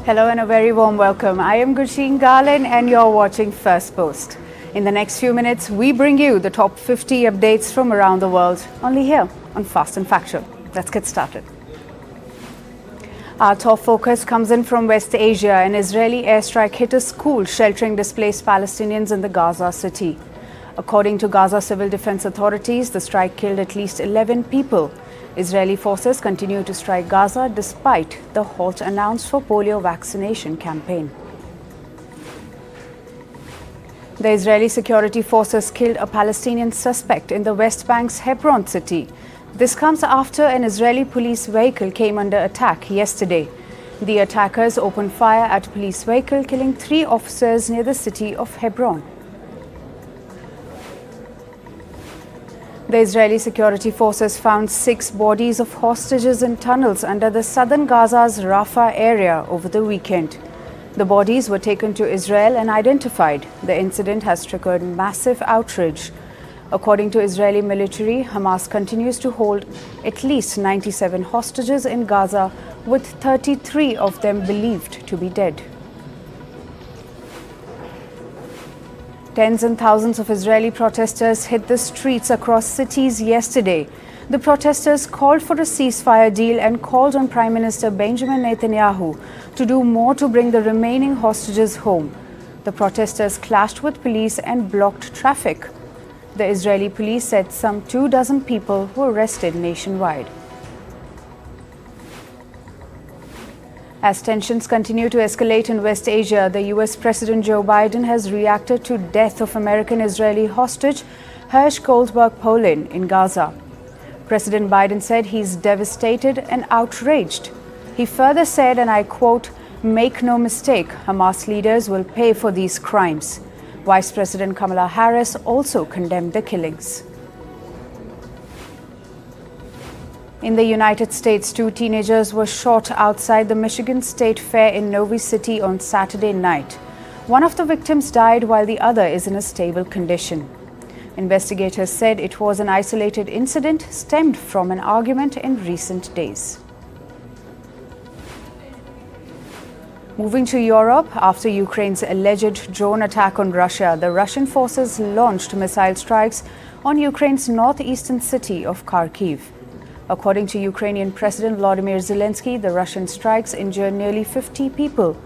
Hello and a very warm welcome. I am Gursheen Garland and you're watching Firstpost. In the next few minutes, we bring you the top 50 updates from around the world, only here on Fast and Factual. Let's get started. Our top focus comes in from West Asia. An Israeli airstrike hit a school sheltering displaced Palestinians in the Gaza city. According to Gaza civil defense authorities, the strike killed at least 11 people. Israeli forces continue to strike Gaza despite the halt announced for polio vaccination campaign. The Israeli security forces killed a Palestinian suspect in the West Bank's Hebron city. This comes after an Israeli police vehicle came under attack yesterday. The attackers opened fire at a police vehicle, killing 3 officers near the city of Hebron. The Israeli security forces found 6 bodies of hostages in tunnels under the southern Gaza's Rafah area over the weekend. The bodies were taken to Israel and identified. The incident has triggered massive outrage. According to Israeli military, Hamas continues to hold at least 97 hostages in Gaza, with 33 of them believed to be dead. Tens and thousands of Israeli protesters hit the streets across cities yesterday. The protesters called for a ceasefire deal and called on Prime Minister Benjamin Netanyahu to do more to bring the remaining hostages home. The protesters clashed with police and blocked traffic. The Israeli police said some 24 people were arrested nationwide. As tensions continue to escalate in West Asia, the US President Joe Biden has reacted to death of American-Israeli hostage Hersh Goldberg Polin in Gaza. President Biden said he's devastated and outraged. He further said, and I quote, "Make no mistake, Hamas leaders will pay for these crimes." Vice President Kamala Harris also condemned the killings. In the United States, 2 teenagers were shot outside the Michigan State Fair in Novi City on Saturday night. One of the victims died while the other is in a stable condition. Investigators said it was an isolated incident stemmed from an argument in recent days. Moving to Europe, after Ukraine's alleged drone attack on Russia, the Russian forces launched missile strikes on Ukraine's northeastern city of Kharkiv. According to Ukrainian President Volodymyr Zelensky, the Russian strikes injured nearly 50 people,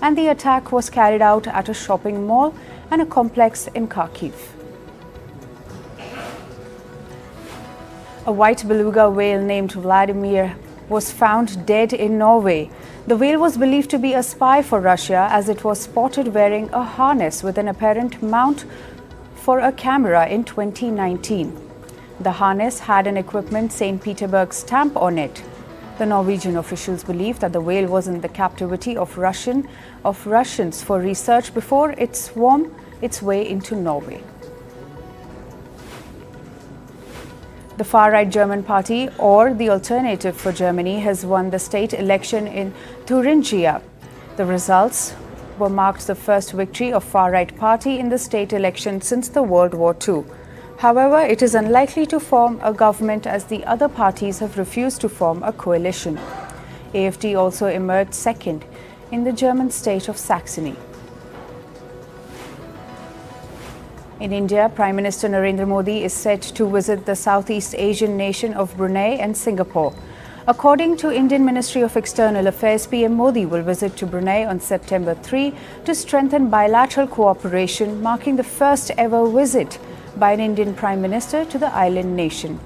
and the attack was carried out at a shopping mall and a complex in Kharkiv. A white beluga whale named Vladimir was found dead in Norway. The whale was believed to be a spy for Russia, as it was spotted wearing a harness with an apparent mount for a camera in 2019. The harness had an Equipment St. Petersburg stamp on it. The Norwegian officials believe that the whale was in the captivity of Russians for research before it swam its way into Norway. The far-right German party, or the Alternative for Germany, has won the state election in Thuringia. The results were marked the first victory of far-right party in the state election since the World War II. However, it is unlikely to form a government as the other parties have refused to form a coalition. AfD also emerged second in the German state of Saxony. In India, Prime Minister Narendra Modi is set to visit the Southeast Asian nation of Brunei and Singapore. According to Indian Ministry of External Affairs, PM Modi will visit to Brunei on September 3 to strengthen bilateral cooperation, marking the first ever visit by an Indian Prime Minister to the island nation.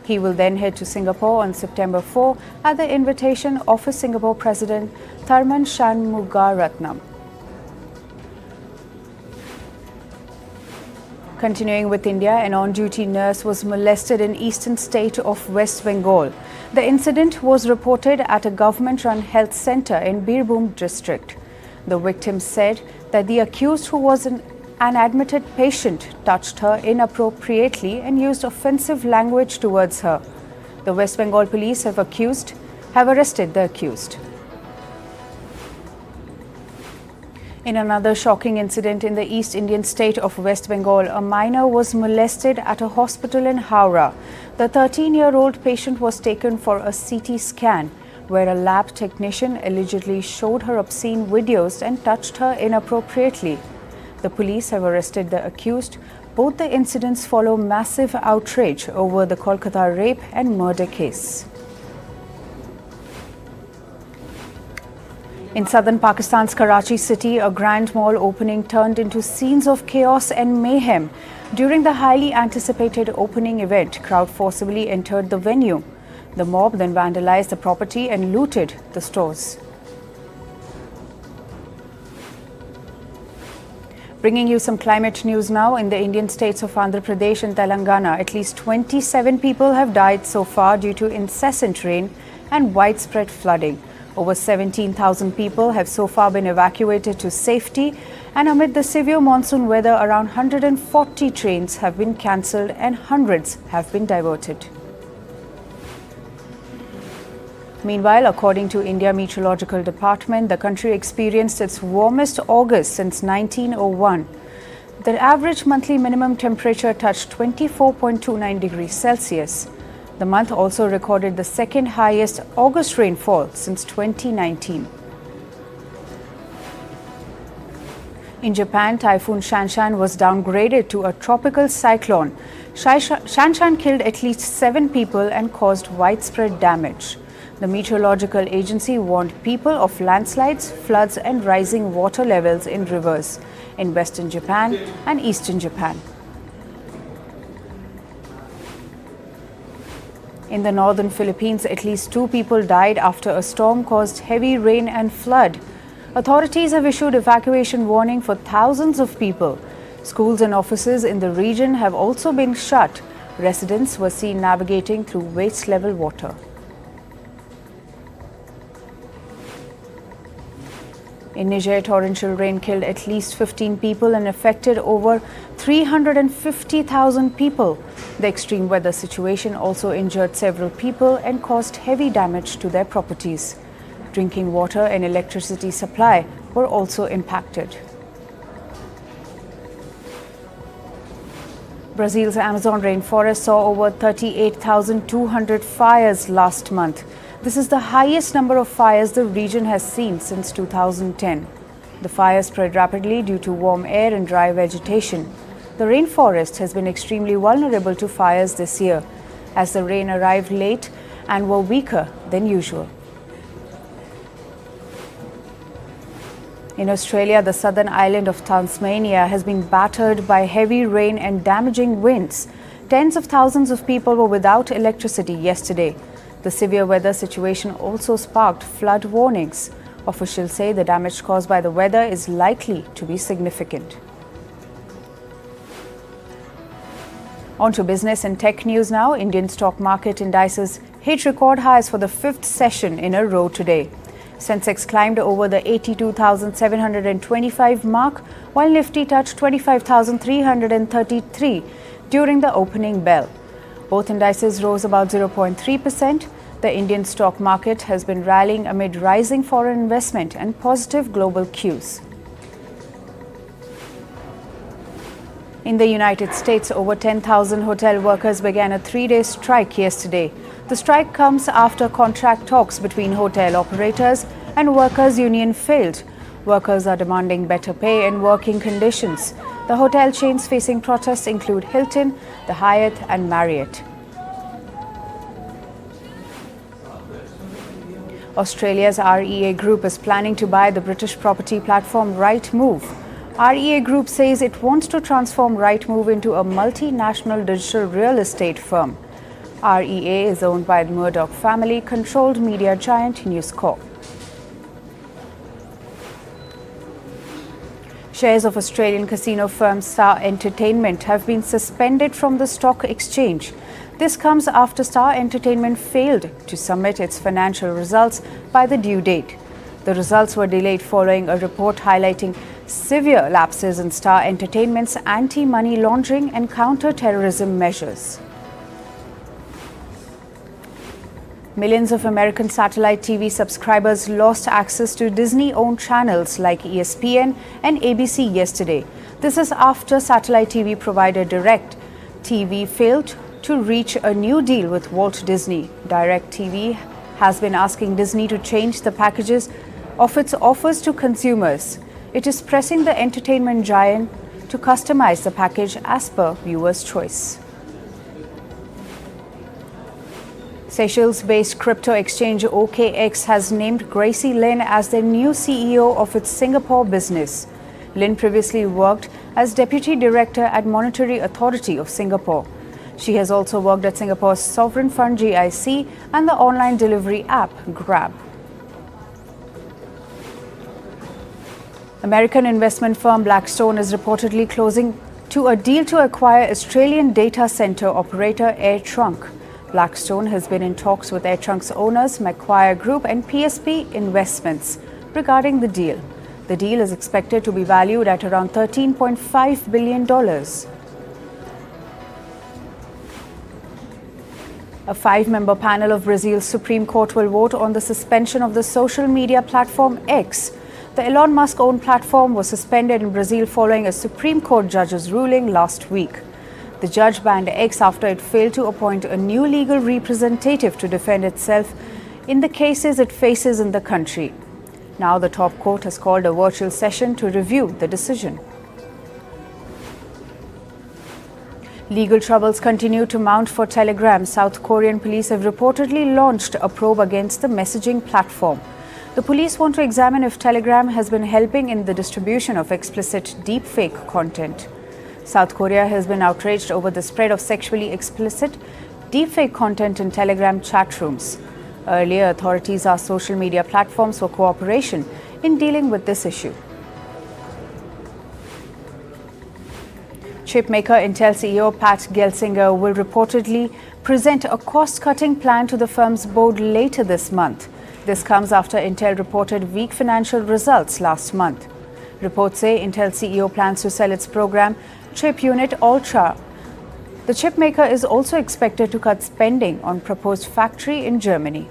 He will then head to Singapore on September 4 at the invitation of his Singapore President Tharman Shanmugaratnam. Continuing with India, an on-duty nurse was molested in eastern state of West Bengal. The incident was reported at a government-run health center in Birbhum district. The victim said that the accused, who was an admitted patient, touched her inappropriately and used offensive language towards her. The West Bengal police have arrested the accused. In another shocking incident in the East Indian state of West Bengal, a minor was molested at a hospital in Howrah. The 13-year-old patient was taken for a CT scan, where a lab technician allegedly showed her obscene videos and touched her inappropriately. The police have arrested the accused. Both the incidents follow massive outrage over the Kolkata rape and murder case. In southern Pakistan's Karachi city, a grand mall opening turned into scenes of chaos and mayhem. During the highly anticipated opening event, crowd forcibly entered the venue. The mob then vandalized the property and looted the stores. Bringing you some climate news now. In the Indian states of Andhra Pradesh and Telangana, at least 27 people have died so far due to incessant rain and widespread flooding. Over 17,000 people have so far been evacuated to safety, and amid the severe monsoon weather, around 140 trains have been cancelled and hundreds have been diverted. Meanwhile, according to India Meteorological Department, the country experienced its warmest August since 1901. The average monthly minimum temperature touched 24.29 degrees Celsius. The month also recorded the second highest August rainfall since 2019. In Japan, Typhoon Shanshan was downgraded to a tropical cyclone. Shanshan killed at least 7 people and caused widespread damage. The meteorological agency warned people of landslides, floods and rising water levels in rivers in western Japan and eastern Japan. In the northern Philippines, at least 2 people died after a storm caused heavy rain and flood. Authorities have issued evacuation warning for thousands of people. Schools and offices in the region have also been shut. Residents were seen navigating through waist-level water. In Niger, torrential rain killed at least 15 people and affected over 350,000 people. The extreme weather situation also injured several people and caused heavy damage to their properties. Drinking water and electricity supply were also impacted. Brazil's Amazon rainforest saw over 38,200 fires last month. This is the highest number of fires the region has seen since 2010. The fires spread rapidly due to warm air and dry vegetation. The rainforest has been extremely vulnerable to fires this year, as the rain arrived late and were weaker than usual. In Australia, the southern island of Tasmania has been battered by heavy rain and damaging winds. Tens of thousands of people were without electricity yesterday. The severe weather situation also sparked flood warnings. Officials say the damage caused by the weather is likely to be significant. On to business and tech news now. Indian stock market indices hit record highs for the 5th session in a row today. Sensex climbed over the 82,725 mark, while Nifty touched 25,333 during the opening bell. Both indices rose about 0.3%. The Indian stock market has been rallying amid rising foreign investment and positive global cues. In the United States, over 10,000 hotel workers began a 3-day strike yesterday. The strike comes after contract talks between hotel operators and workers' union failed. Workers are demanding better pay and working conditions. The hotel chains facing protests include Hilton, the Hyatt and Marriott. Australia's REA Group is planning to buy the British property platform Rightmove. REA Group says it wants to transform Rightmove into a multinational digital real estate firm. REA is owned by the Murdoch family, controlled media giant News Corp. Shares of Australian casino firm Star Entertainment have been suspended from the stock exchange. This comes after Star Entertainment failed to submit its financial results by the due date. The results were delayed following a report highlighting severe lapses in Star Entertainment's anti-money laundering and counter-terrorism measures. Millions of American satellite TV subscribers lost access to Disney-owned channels like ESPN and ABC yesterday. This is after satellite TV provider DirecTV failed to reach a new deal with Walt Disney. DirecTV has been asking Disney to change the packages of its offers to consumers. It is pressing the entertainment giant to customize the package as per viewers' choice. Seychelles-based crypto exchange OKX has named Gracie Lin as the new CEO of its Singapore business. Lin previously worked as Deputy Director at Monetary Authority of Singapore. She has also worked at Singapore's sovereign fund GIC and the online delivery app Grab. American investment firm Blackstone is reportedly closing to a deal to acquire Australian data center operator Airstrike. Blackstone has been in talks with Airstrike's owners, Macquarie Group and PSP Investments, regarding the deal. The deal is expected to be valued at around $13.5 billion. A 5-member panel of Brazil's Supreme Court will vote on the suspension of the social media platform X. The Elon Musk-owned platform was suspended in Brazil following a Supreme Court judge's ruling last week. The judge banned X after it failed to appoint a new legal representative to defend itself in the cases it faces in the country. Now the top court has called a virtual session to review the decision. Legal troubles continue to mount for Telegram. South Korean police have reportedly launched a probe against the messaging platform. The police want to examine if Telegram has been helping in the distribution of explicit deepfake content. South Korea has been outraged over the spread of sexually explicit deepfake content in Telegram chat rooms. Earlier, authorities asked social media platforms for cooperation in dealing with this issue. Chipmaker Intel CEO Pat Gelsinger will reportedly present a cost-cutting plan to the firm's board later this month. This comes after Intel reported weak financial results last month. Reports say Intel CEO plans to sell its program chip unit Ultra. The chipmaker is also expected to cut spending on proposed factory in Germany.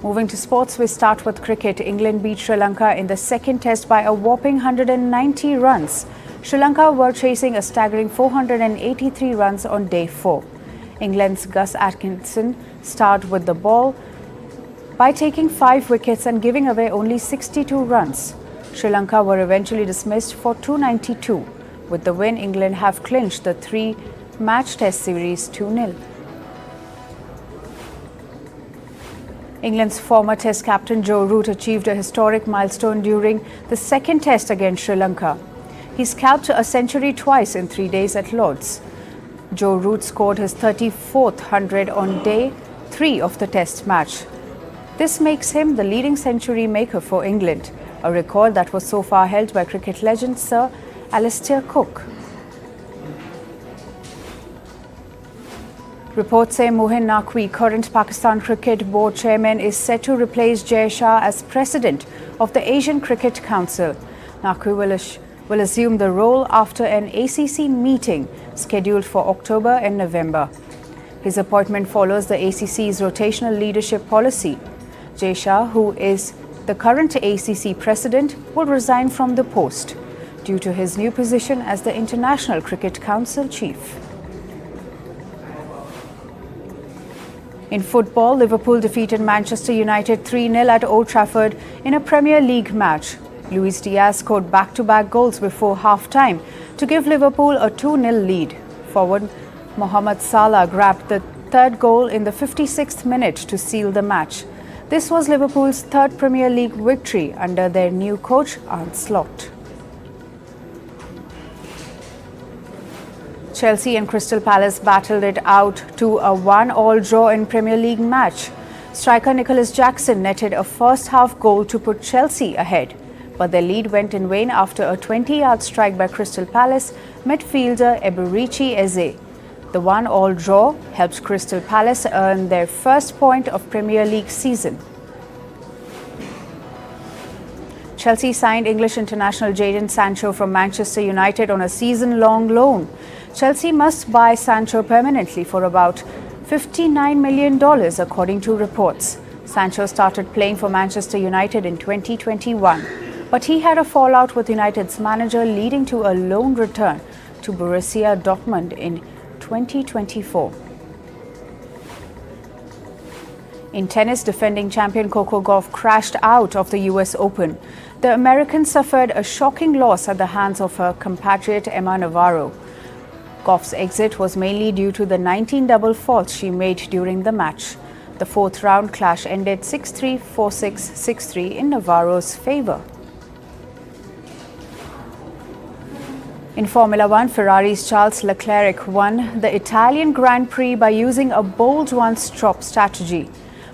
Moving to sports, we start with cricket. England beat Sri Lanka in the second test by a whopping 190 runs. Sri Lanka were chasing a staggering 483 runs on day 4. England's Gus Atkinson started with the ball by taking 5 wickets and giving away only 62 runs. Sri Lanka were eventually dismissed for 292. With the win, England have clinched the 3-match test series 2-0. England's former Test captain Joe Root achieved a historic milestone during the second Test against Sri Lanka. He scalped a century twice in 3 days at Lord's. Joe Root scored his 34th 100 on day 3 of the Test match. This makes him the leading century maker for England, a record that was so far held by cricket legend Sir Alastair Cook. Reports say Moheen Naqvi, current Pakistan Cricket Board chairman, is set to replace Jay Shah as president of the Asian Cricket Council. Naqvi will assume the role after an ACC meeting scheduled for October and November. His appointment follows the ACC's rotational leadership policy. Jay Shah, who is the current ACC president, will resign from the post due to his new position as the International Cricket Council chief. In football, Liverpool defeated Manchester United 3-0 at Old Trafford in a Premier League match. Luis Diaz scored back-to-back goals before half-time to give Liverpool a 2-0 lead. Forward Mohamed Salah grabbed the third goal in the 56th minute to seal the match. This was Liverpool's third Premier League victory under their new coach Arne Slot. Chelsea and Crystal Palace battled it out to a 1-1 draw in Premier League match. Striker Nicholas Jackson netted a first-half goal to put Chelsea ahead, but their lead went in vain after a 20-yard strike by Crystal Palace midfielder Eberechi Eze. The 1-1 draw helped Crystal Palace earn their first point of Premier League season. Chelsea signed English international Jadon Sancho from Manchester United on a season-long loan. Chelsea must buy Sancho permanently for about $59 million, according to reports. Sancho started playing for Manchester United in 2021, but he had a fallout with United's manager, leading to a loan return to Borussia Dortmund in 2024. In tennis, defending champion Coco Gauff crashed out of the US Open. The American suffered a shocking loss at the hands of her compatriot Emma Navarro. Gauff's exit was mainly due to the 19 double faults she made during the match. The fourth round clash ended 6-3, 4-6, 6-3 in Navarro's favour. In Formula One, Ferrari's Charles Leclerc won the Italian Grand Prix by using a bold one-stop strategy.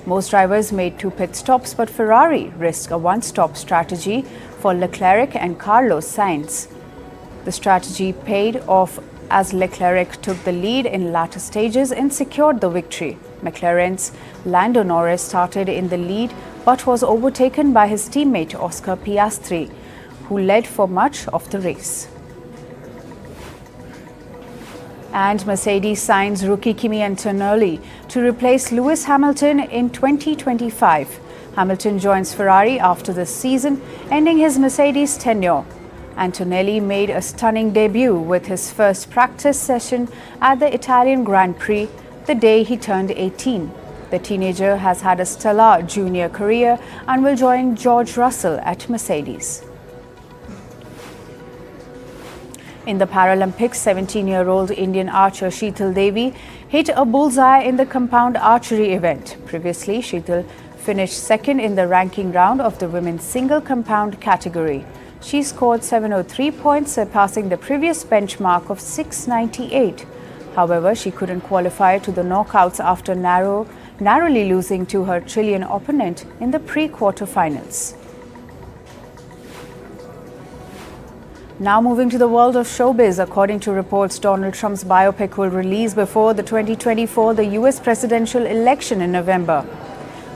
Most drivers made 2 pit stops, but Ferrari risked a one-stop strategy for Leclerc and Carlos Sainz. The strategy paid off as Leclerc took the lead in latter stages and secured the victory. McLaren's Lando Norris started in the lead but was overtaken by his teammate Oscar Piastri, who led for much of the race. And Mercedes signs rookie Kimi Antonelli to replace Lewis Hamilton in 2025. Hamilton joins Ferrari after the season, ending his Mercedes tenure. Antonelli made a stunning debut with his first practice session at the Italian Grand Prix the day he turned 18. The teenager has had a stellar junior career and will join George Russell at Mercedes. In the Paralympics, 17-year-old Indian archer Sheetal Devi hit a bullseye in the compound archery event. Previously, Sheetal finished second in the ranking round of the women's single compound category. She scored 703 points, surpassing the previous benchmark of 698. However, she couldn't qualify to the knockouts after narrowly losing to her Chilean opponent in the pre-quarterfinals. Now moving to the world of showbiz. According to reports, Donald Trump's biopic will release before the 2024 US presidential election in November.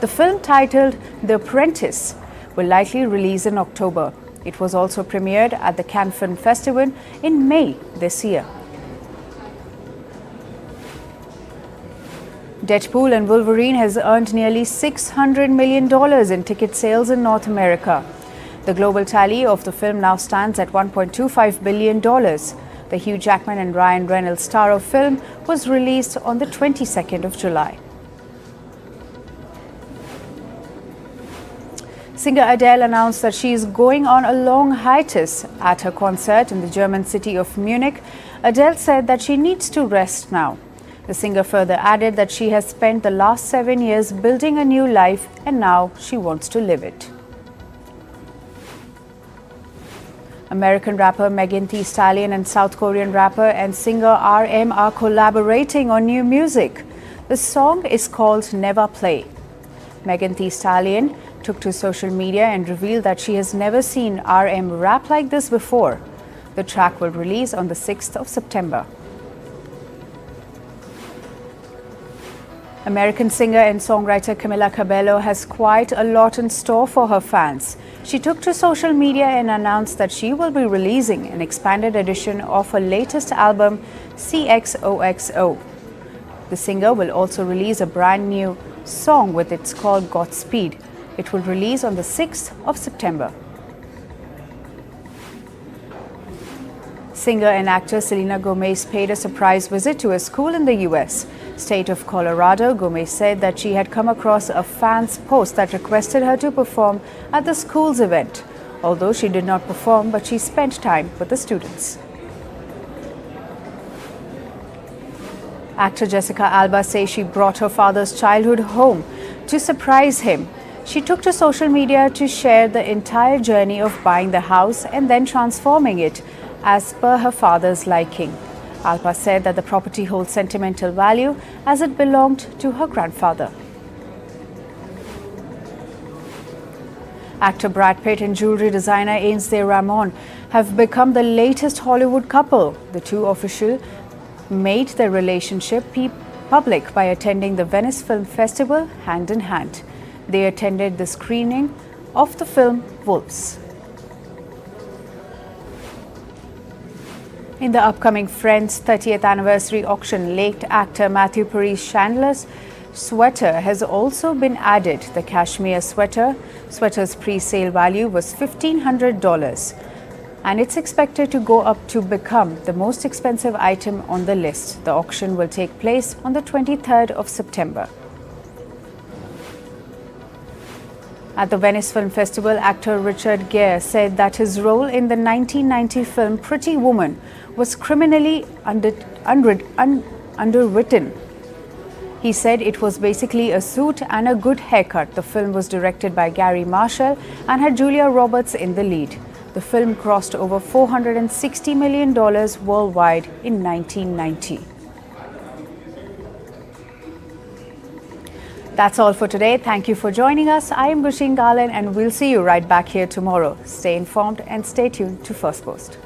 The film, titled The Apprentice, will likely release in October. It was also premiered at the Cannes Film Festival in May this year. Deadpool and Wolverine has earned nearly $600 million in ticket sales in North America. The global tally of the film now stands at $1.25 billion. The Hugh Jackman and Ryan Reynolds star of film was released on the 22nd of July. Singer Adele announced that she is going on a long hiatus at her concert in the German city of Munich. Adele said that she needs to rest now. The singer further added that she has spent the last 7 years building a new life and now she wants to live it. American rapper Megan Thee Stallion and South Korean rapper and singer RM are collaborating on new music. The song is called Never Play. Megan Thee Stallion took to social media and revealed that she has never seen RM rap like this before. The track will release on the 6th of September. American singer and songwriter Camila Cabello has quite a lot in store for her fans. She took to social media and announced that she will be releasing an expanded edition of her latest album, CXOXO. The singer will also release a brand new song with it's called Godspeed. It will release on the 6th of September. Singer and actor Selena Gomez paid a surprise visit to a school in the US. State of Colorado, Gomez said that she had come across a fan's post that requested her to perform at the school's event. Although she did not perform, but she spent time with the students. Actor Jessica Alba says she brought her father's childhood home to surprise him. She took to social media to share the entire journey of buying the house and then transforming it as per her father's liking. Alba said that the property holds sentimental value as it belonged to her grandfather. Actor Brad Pitt and jewelry designer Ainsley Ramon have become the latest Hollywood couple. The two officials made their relationship public by attending the Venice Film Festival hand in hand. They attended the screening of the film Wolves. In the upcoming Friends 30th anniversary auction, late actor Matthew Perry's Chandler's sweater has also been added. The cashmere sweater's pre-sale value was $1,500, and it's expected to go up to become the most expensive item on the list. The auction will take place on the 23rd of September. At the Venice Film Festival, actor Richard Gere said that his role in the 1990 film Pretty Woman was criminally underwritten. He said it was basically a suit and a good haircut. The film was directed by Gary Marshall and had Julia Roberts in the lead. The film crossed over $460 million worldwide in 1990. That's all for today. Thank you for joining us. I am Gushin Garland and we'll see you right back here tomorrow. Stay informed and stay tuned to First Post.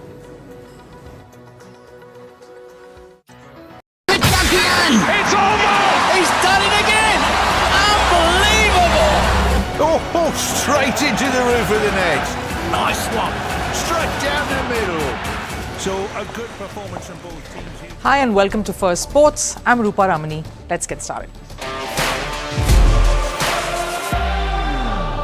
It's over! He's done it again! Unbelievable! Oh, straight into the roof of the net. Nice one! Straight down the middle. So a good performance from both teams here. Hi and welcome to First Sports. I'm Rupa Ramani. Let's get started.